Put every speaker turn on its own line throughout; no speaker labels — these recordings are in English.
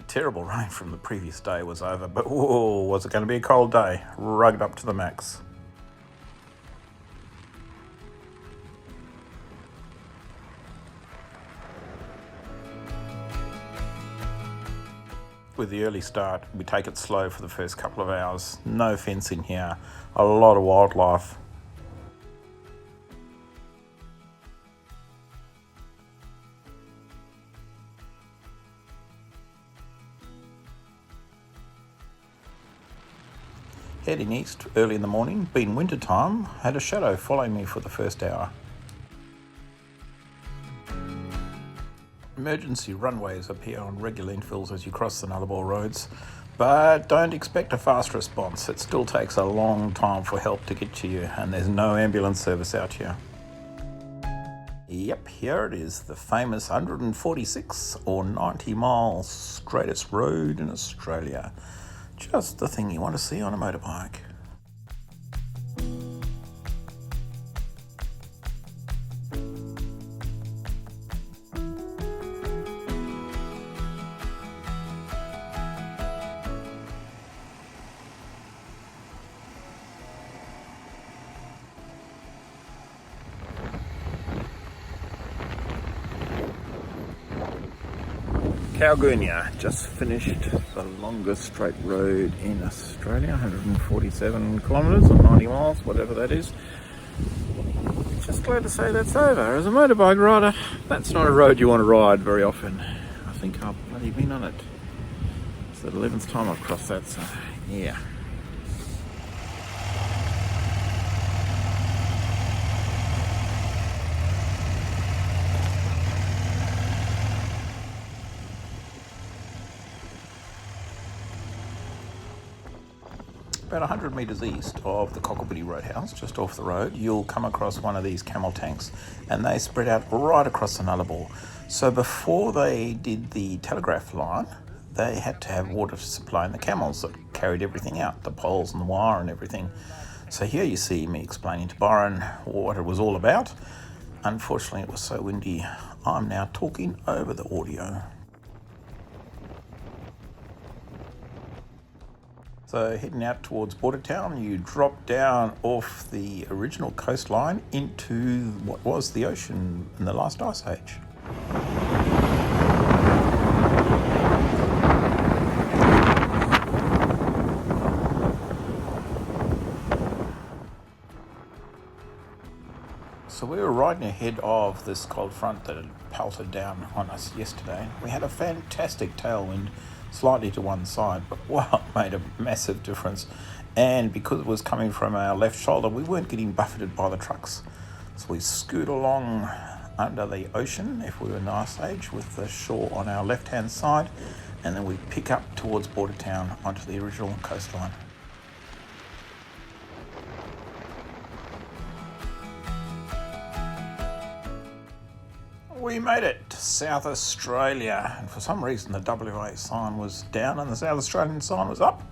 terrible rain from the previous day was over, but whoa, was it going to be a cold day? Rugged up to the max. With the early start, we take it slow for the first couple of hours. No fencing here, a lot of wildlife. Heading east early in the morning, being winter time, had a shadow following me for the first hour. Emergency runways appear on regular intervals as you cross the Nullarbor roads, but don't expect a fast response. It still takes a long time for help to get to you, and there's no ambulance service out here. Yep, here it is, the famous 146 or 90 miles straightest road in Australia. Just the thing you want to see on a motorbike. Kalgoorlie just finished the longest straight road in Australia, 147 kilometres or 90 miles, whatever that is. Just glad to say that's over. As a motorbike rider, that's not a road you want to ride very often. I think I've bloody been on it. It's the 11th time I've crossed that, so yeah. About 100 metres east of the Cockabooty Roadhouse, just off the road, you'll come across one of these camel tanks, and they spread out right across the Nullarbor. So before they did the telegraph line, they had to have water supplying the camels that carried everything out, the poles and the wire and everything. So here you see me explaining to Byron what it was all about. Unfortunately, it was so windy, I'm now talking over the audio. So heading out towards Bordertown, you drop down off the original coastline into what was the ocean in the last ice age. So we were riding ahead of this cold front that had pelted down on us yesterday. We had a fantastic tailwind, slightly to one side, but wow, it made a massive difference. And because it was coming from our left shoulder, we weren't getting buffeted by the trucks. So we scoot along under the ocean, if we were in the ice age, with the shore on our left-hand side, and then we pick up towards Bordertown onto the original coastline. We made it to South Australia, and for some reason the WA sign was down and the South Australian sign was up.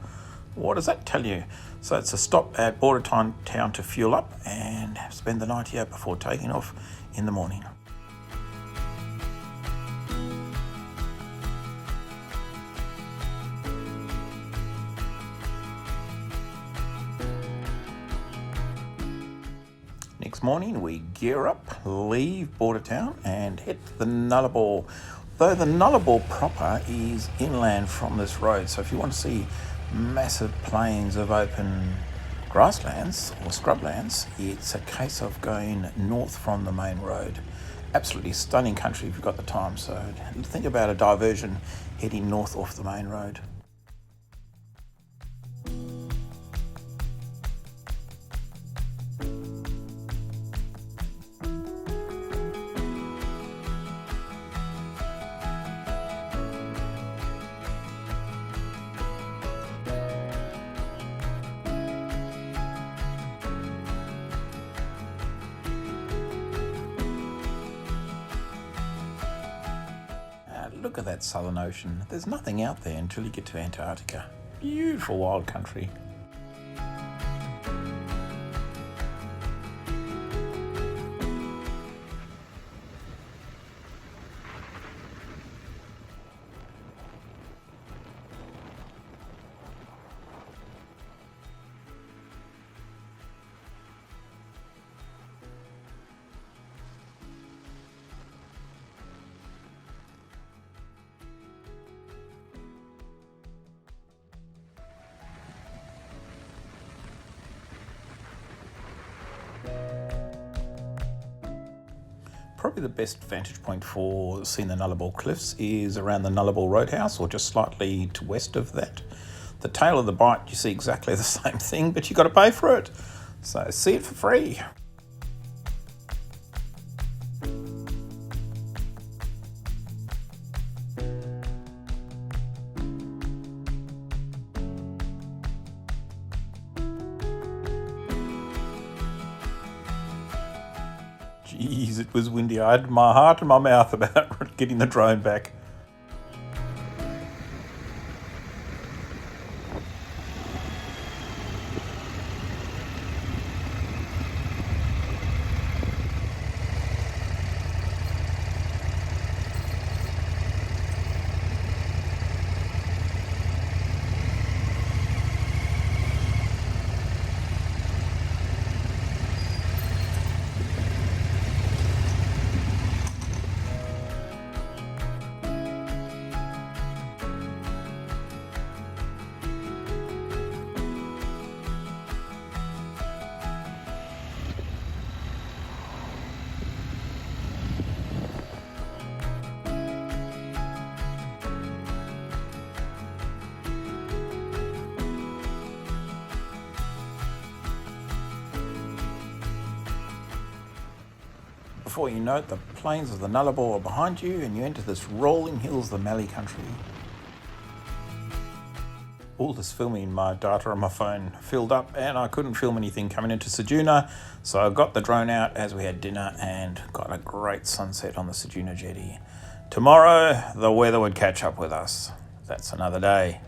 What does that tell you? So it's a stop at Bordertown town to fuel up and spend the night here before taking off in the morning. Next morning we gear up, leave Bordertown and head to the Nullarbor. Though the Nullarbor proper is inland from this road, so if you want to see massive plains of open grasslands or scrublands, it's a case of going north from the main road. Absolutely stunning country if you've got the time, so think about a diversion heading north off the main road. Look at that Southern Ocean. There's nothing out there until you get to Antarctica. Beautiful wild country. Probably the best vantage point for seeing the Nullarbor cliffs is around the Nullarbor Roadhouse, or just slightly to west of that. The tail of the bike, you see exactly the same thing, but you've got to pay for it. So see it for free. Jeez, it was windy. I had my heart in my mouth about getting the drone back. Before you know it, the plains of the Nullarbor are behind you and you enter this rolling hills, the Mallee country. All this filming, my data on my phone filled up and I couldn't film anything coming into Ceduna, so I got the drone out as we had dinner and got a great sunset on the Ceduna jetty. Tomorrow, the weather would catch up with us. That's another day.